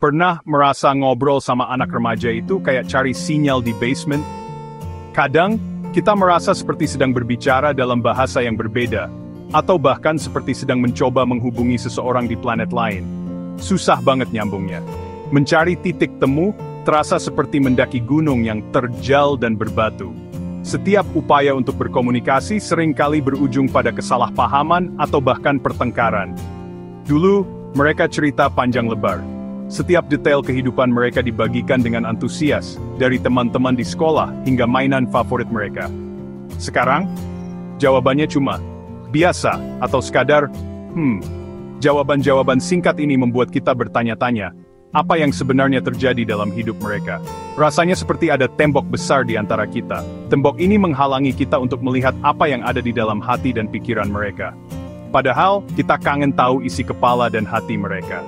Pernah merasa ngobrol sama anak remaja itu kayak cari sinyal di basement? Kadang, kita merasa seperti sedang berbicara dalam bahasa yang berbeda, atau bahkan seperti sedang mencoba menghubungi seseorang di planet lain. Susah banget nyambungnya. Mencari titik temu, terasa seperti mendaki gunung yang terjal dan berbatu. Setiap upaya untuk berkomunikasi seringkali berujung pada kesalahpahaman atau bahkan pertengkaran. Dulu, mereka cerita panjang lebar. Setiap detail kehidupan mereka dibagikan dengan antusias, dari teman-teman di sekolah hingga mainan favorit mereka. Sekarang, jawabannya cuma biasa atau sekadar, Jawaban-jawaban singkat ini membuat kita bertanya-tanya, apa yang sebenarnya terjadi dalam hidup mereka. Rasanya seperti ada tembok besar di antara kita. Tembok ini menghalangi kita untuk melihat apa yang ada di dalam hati dan pikiran mereka. Padahal, kita kangen tahu isi kepala dan hati mereka.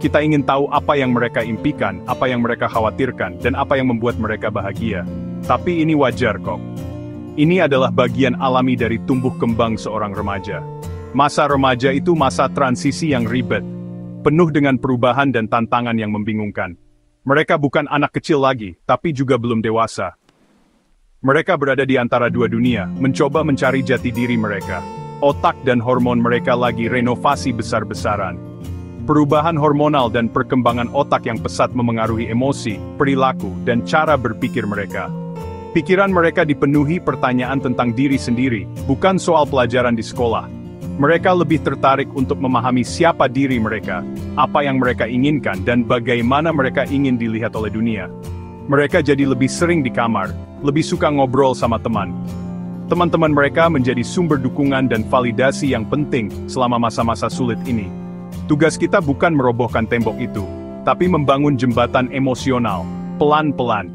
Kita ingin tahu apa yang mereka impikan, apa yang mereka khawatirkan, dan apa yang membuat mereka bahagia. Tapi ini wajar kok. Ini adalah bagian alami dari tumbuh kembang seorang remaja. Masa remaja itu masa transisi yang ribet, penuh dengan perubahan dan tantangan yang membingungkan. Mereka bukan anak kecil lagi, tapi juga belum dewasa. Mereka berada di antara dua dunia, mencoba mencari jati diri mereka. Otak dan hormon mereka lagi renovasi besar-besaran. Perubahan hormonal dan perkembangan otak yang pesat memengaruhi emosi, perilaku, dan cara berpikir mereka. Pikiran mereka dipenuhi pertanyaan tentang diri sendiri, bukan soal pelajaran di sekolah. Mereka lebih tertarik untuk memahami siapa diri mereka, apa yang mereka inginkan, dan bagaimana mereka ingin dilihat oleh dunia. Mereka jadi lebih sering di kamar, lebih suka ngobrol sama teman. Teman-teman mereka menjadi sumber dukungan dan validasi yang penting selama masa-masa sulit ini. Tugas kita bukan merobohkan tembok itu, tapi membangun jembatan emosional, pelan-pelan.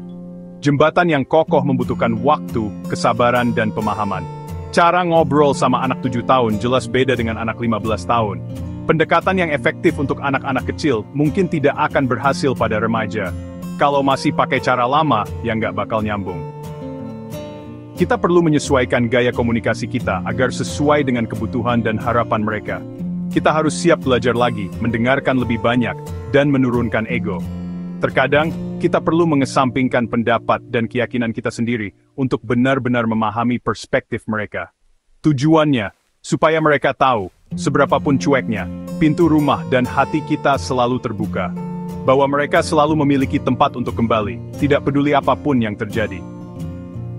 Jembatan yang kokoh membutuhkan waktu, kesabaran, dan pemahaman. Cara ngobrol sama anak 7 tahun jelas beda dengan anak 15 tahun. Pendekatan yang efektif untuk anak-anak kecil mungkin tidak akan berhasil pada remaja. Kalau masih pakai cara lama, ya nggak bakal nyambung. Kita perlu menyesuaikan gaya komunikasi kita agar sesuai dengan kebutuhan dan harapan mereka. Kita harus siap belajar lagi, mendengarkan lebih banyak, dan menurunkan ego. Terkadang, kita perlu mengesampingkan pendapat dan keyakinan kita sendiri untuk benar-benar memahami perspektif mereka. Tujuannya, supaya mereka tahu, seberapapun cueknya, pintu rumah dan hati kita selalu terbuka. Bahwa mereka selalu memiliki tempat untuk kembali, tidak peduli apapun yang terjadi.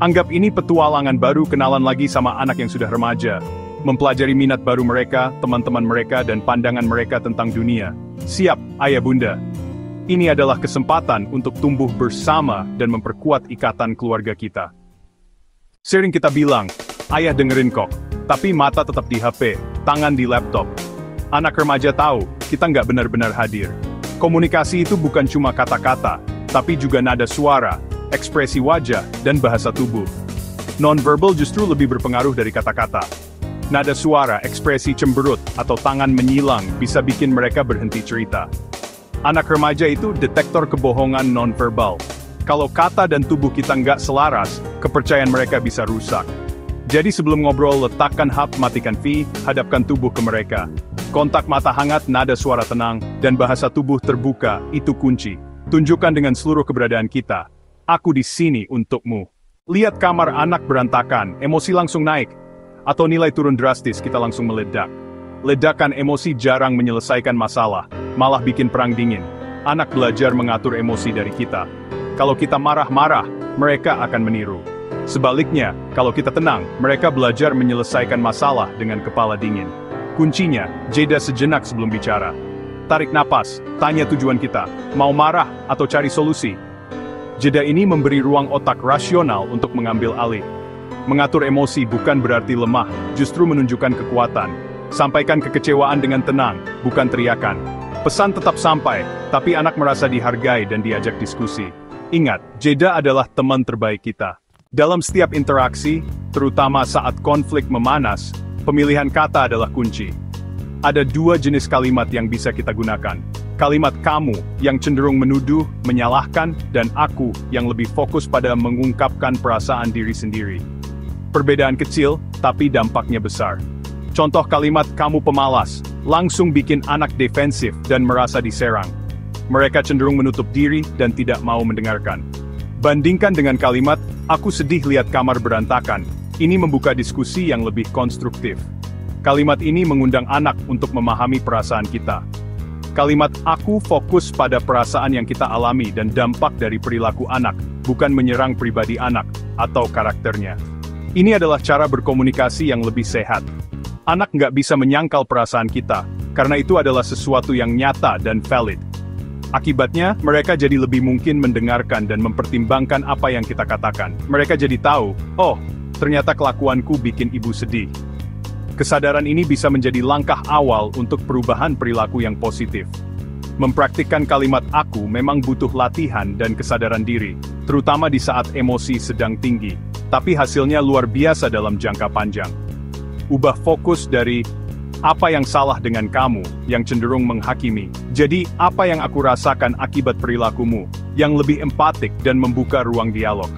Anggap ini petualangan baru, kenalan lagi sama anak yang sudah remaja. Mempelajari minat baru mereka, teman-teman mereka, dan pandangan mereka tentang dunia. Siap, ayah bunda. Ini adalah kesempatan untuk tumbuh bersama dan memperkuat ikatan keluarga kita. Sering kita bilang, ayah dengerin kok, tapi mata tetap di HP, tangan di laptop. Anak remaja tahu, kita nggak benar-benar hadir. Komunikasi itu bukan cuma kata-kata, tapi juga nada suara, ekspresi wajah, dan bahasa tubuh. Non-verbal justru lebih berpengaruh dari kata-kata. Nada suara, ekspresi cemberut, atau tangan menyilang bisa bikin mereka berhenti cerita. Anak remaja itu detektor kebohongan non-verbal. Kalau kata dan tubuh kita nggak selaras, kepercayaan mereka bisa rusak. Jadi sebelum ngobrol, letakkan HP, matikan V, hadapkan tubuh ke mereka. Kontak mata hangat, nada suara tenang, dan bahasa tubuh terbuka, itu kunci. Tunjukkan dengan seluruh keberadaan kita. Aku di sini untukmu. Lihat kamar anak berantakan, emosi langsung naik. Atau nilai turun drastis, kita langsung meledak. Ledakan emosi jarang menyelesaikan masalah, malah bikin perang dingin. Anak belajar mengatur emosi dari kita. Kalau kita marah-marah, mereka akan meniru. Sebaliknya, kalau kita tenang, mereka belajar menyelesaikan masalah dengan kepala dingin. Kuncinya, jeda sejenak sebelum bicara. Tarik napas, tanya tujuan kita, mau marah atau cari solusi. Jeda ini memberi ruang otak rasional untuk mengambil alih. Mengatur emosi bukan berarti lemah, justru menunjukkan kekuatan. Sampaikan kekecewaan dengan tenang, bukan teriakan. Pesan tetap sampai, tapi anak merasa dihargai dan diajak diskusi. Ingat, jeda adalah teman terbaik kita. Dalam setiap interaksi, terutama saat konflik memanas, pemilihan kata adalah kunci. Ada dua jenis kalimat yang bisa kita gunakan. Kalimat kamu, yang cenderung menuduh, menyalahkan, dan aku, yang lebih fokus pada mengungkapkan perasaan diri sendiri. Perbedaan kecil, tapi dampaknya besar. Contoh kalimat kamu pemalas, langsung bikin anak defensif dan merasa diserang. mereka cenderung menutup diri dan tidak mau mendengarkan. Bandingkan dengan kalimat, "Aku sedih lihat kamar berantakan." Ini membuka diskusi yang lebih konstruktif. Kalimat ini mengundang anak untuk memahami perasaan kita. Kalimat "aku" fokus pada perasaan yang kita alami dan dampak dari perilaku anak, bukan menyerang pribadi anak atau karakternya. Ini adalah cara berkomunikasi yang lebih sehat. Anak nggak bisa menyangkal perasaan kita, karena itu adalah sesuatu yang nyata dan valid. Akibatnya, mereka jadi lebih mungkin mendengarkan dan mempertimbangkan apa yang kita katakan. Mereka jadi tahu, oh, ternyata kelakuanku bikin ibu sedih. Kesadaran ini bisa menjadi langkah awal untuk perubahan perilaku yang positif. Mempraktikkan kalimat "aku" memang butuh latihan dan kesadaran diri, terutama di saat emosi sedang tinggi, tapi hasilnya luar biasa dalam jangka panjang. Ubah fokus dari apa yang salah dengan kamu, yang cenderung menghakimi. Jadi, apa yang aku rasakan akibat perilakumu, yang lebih empatik dan membuka ruang dialog.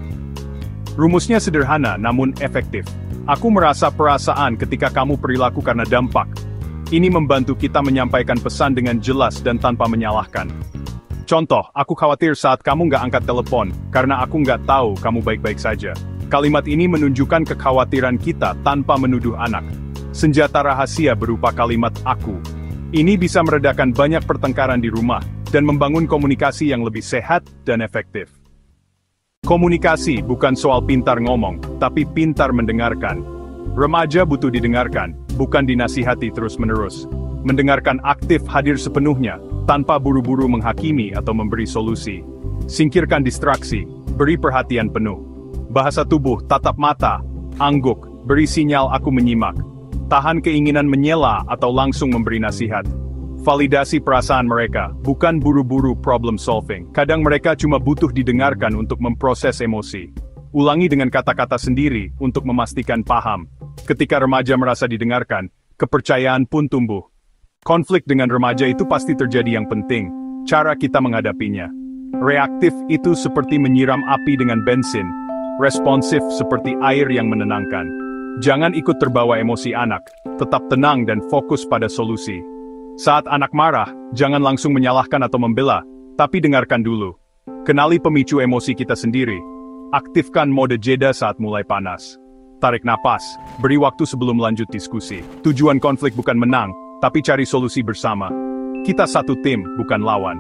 Rumusnya sederhana namun efektif. Aku merasa perasaan ketika kamu perilaku karena dampak. Ini membantu kita menyampaikan pesan dengan jelas dan tanpa menyalahkan. Contoh, aku khawatir saat kamu nggak angkat telepon, karena aku nggak tahu kamu baik-baik saja. Kalimat ini menunjukkan kekhawatiran kita tanpa menuduh anak. Senjata rahasia berupa kalimat "aku". Ini bisa meredakan banyak pertengkaran di rumah, dan membangun komunikasi yang lebih sehat dan efektif. Komunikasi bukan soal pintar ngomong, tapi pintar mendengarkan. Remaja butuh didengarkan, bukan dinasihati terus-menerus. Mendengarkan aktif hadir sepenuhnya, tanpa buru-buru menghakimi atau memberi solusi. Singkirkan distraksi, beri perhatian penuh. Bahasa tubuh, tatap mata, angguk, beri sinyal "aku menyimak". Tahan keinginan menyela atau langsung memberi nasihat. Validasi perasaan mereka, bukan buru-buru problem solving. Kadang mereka cuma butuh didengarkan untuk memproses emosi. Ulangi dengan kata-kata sendiri untuk memastikan paham. Ketika remaja merasa didengarkan, kepercayaan pun tumbuh. Konflik dengan remaja itu pasti terjadi, yang penting cara kita menghadapinya. Reaktif itu seperti menyiram api dengan bensin. Responsif seperti air yang menenangkan. Jangan ikut terbawa emosi anak, tetap tenang dan fokus pada solusi. Saat anak marah, jangan langsung menyalahkan atau membela, tapi dengarkan dulu. Kenali pemicu emosi kita sendiri. Aktifkan mode jeda saat mulai panas. Tarik napas, beri waktu sebelum lanjut diskusi. Tujuan konflik bukan menang, tapi cari solusi bersama. Kita satu tim, bukan lawan.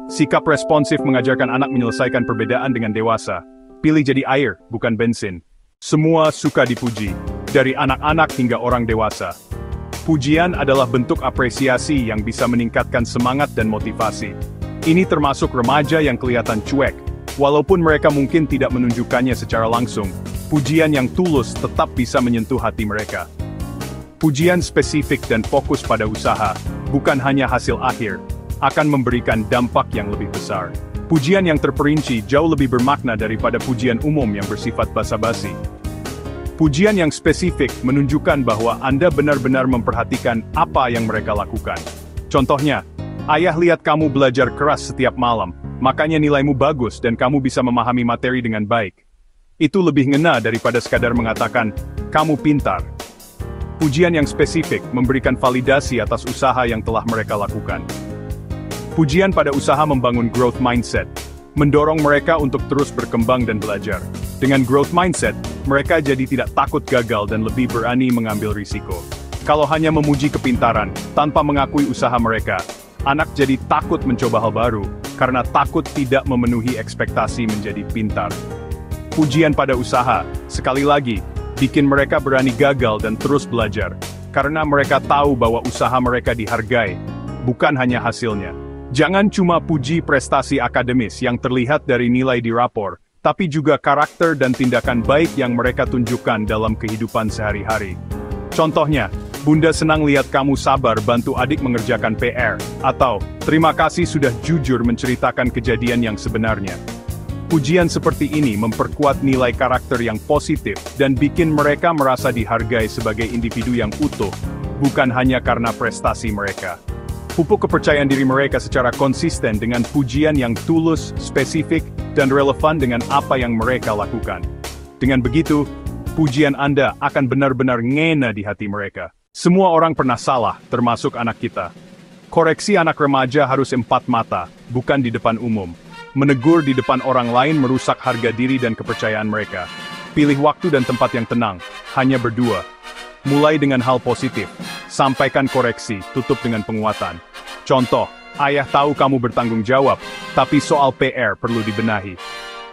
Sikap responsif mengajarkan anak menyelesaikan perbedaan dengan dewasa. Pilih jadi air, bukan bensin. Semua suka dipuji, dari anak-anak hingga orang dewasa. Pujian adalah bentuk apresiasi yang bisa meningkatkan semangat dan motivasi. Ini termasuk remaja yang kelihatan cuek. Walaupun mereka mungkin tidak menunjukkannya secara langsung, pujian yang tulus tetap bisa menyentuh hati mereka. Pujian spesifik dan fokus pada usaha, bukan hanya hasil akhir, akan memberikan dampak yang lebih besar. Pujian yang terperinci jauh lebih bermakna daripada pujian umum yang bersifat basa-basi. Pujian yang spesifik menunjukkan bahwa Anda benar-benar memperhatikan apa yang mereka lakukan. Contohnya, ayah lihat kamu belajar keras setiap malam, makanya nilaimu bagus dan kamu bisa memahami materi dengan baik. Itu lebih ngena daripada sekadar mengatakan, kamu pintar. Pujian yang spesifik memberikan validasi atas usaha yang telah mereka lakukan. Pujian pada usaha membangun growth mindset, mendorong mereka untuk terus berkembang dan belajar. Dengan growth mindset, mereka jadi tidak takut gagal dan lebih berani mengambil risiko. Kalau hanya memuji kepintaran, tanpa mengakui usaha mereka, anak jadi takut mencoba hal baru, karena takut tidak memenuhi ekspektasi menjadi pintar. Pujian pada usaha, sekali lagi, bikin mereka berani gagal dan terus belajar, karena mereka tahu bahwa usaha mereka dihargai, bukan hanya hasilnya. Jangan cuma puji prestasi akademis yang terlihat dari nilai di rapor, tapi juga karakter dan tindakan baik yang mereka tunjukkan dalam kehidupan sehari-hari. Contohnya, Bunda senang lihat kamu sabar bantu adik mengerjakan PR, atau terima kasih sudah jujur menceritakan kejadian yang sebenarnya. Pujian seperti ini memperkuat nilai karakter yang positif dan bikin mereka merasa dihargai sebagai individu yang utuh, bukan hanya karena prestasi mereka. Pupuk kepercayaan diri mereka secara konsisten dengan pujian yang tulus, spesifik, dan relevan dengan apa yang mereka lakukan. Dengan begitu, pujian Anda akan benar-benar ngena di hati mereka. Semua orang pernah salah, termasuk anak kita. Koreksi anak remaja harus empat mata, bukan di depan umum. Menegur di depan orang lain merusak harga diri dan kepercayaan mereka. Pilih waktu dan tempat yang tenang, hanya berdua. Mulai dengan hal positif. Sampaikan koreksi, tutup dengan penguatan. Contoh, ayah tahu kamu bertanggung jawab, tapi soal PR perlu dibenahi.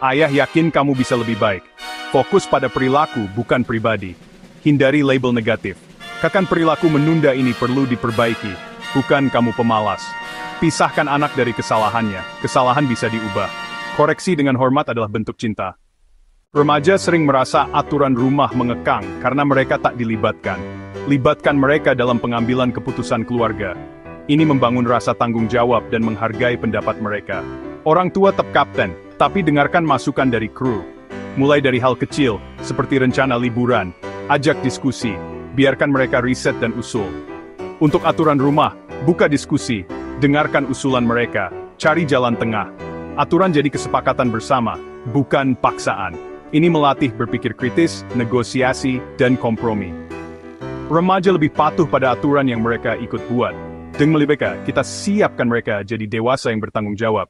Ayah yakin kamu bisa lebih baik. Fokus pada perilaku, bukan pribadi. Hindari label negatif. Katakan perilaku menunda ini perlu diperbaiki, bukan kamu pemalas. Pisahkan anak dari kesalahannya, kesalahan bisa diubah. Koreksi dengan hormat adalah bentuk cinta. Remaja sering merasa aturan rumah mengekang karena mereka tak dilibatkan. Libatkan mereka dalam pengambilan keputusan keluarga. Ini membangun rasa tanggung jawab dan menghargai pendapat mereka. Orang tua tetap kapten, tapi dengarkan masukan dari kru. Mulai dari hal kecil, seperti rencana liburan, ajak diskusi, biarkan mereka riset dan usul. Untuk aturan rumah, buka diskusi, dengarkan usulan mereka, cari jalan tengah. Aturan jadi kesepakatan bersama, bukan paksaan. Ini melatih berpikir kritis, negosiasi, dan kompromi. Remaja lebih patuh pada aturan yang mereka ikut buat. Dengan mereka, kita siapkan mereka jadi dewasa yang bertanggung jawab.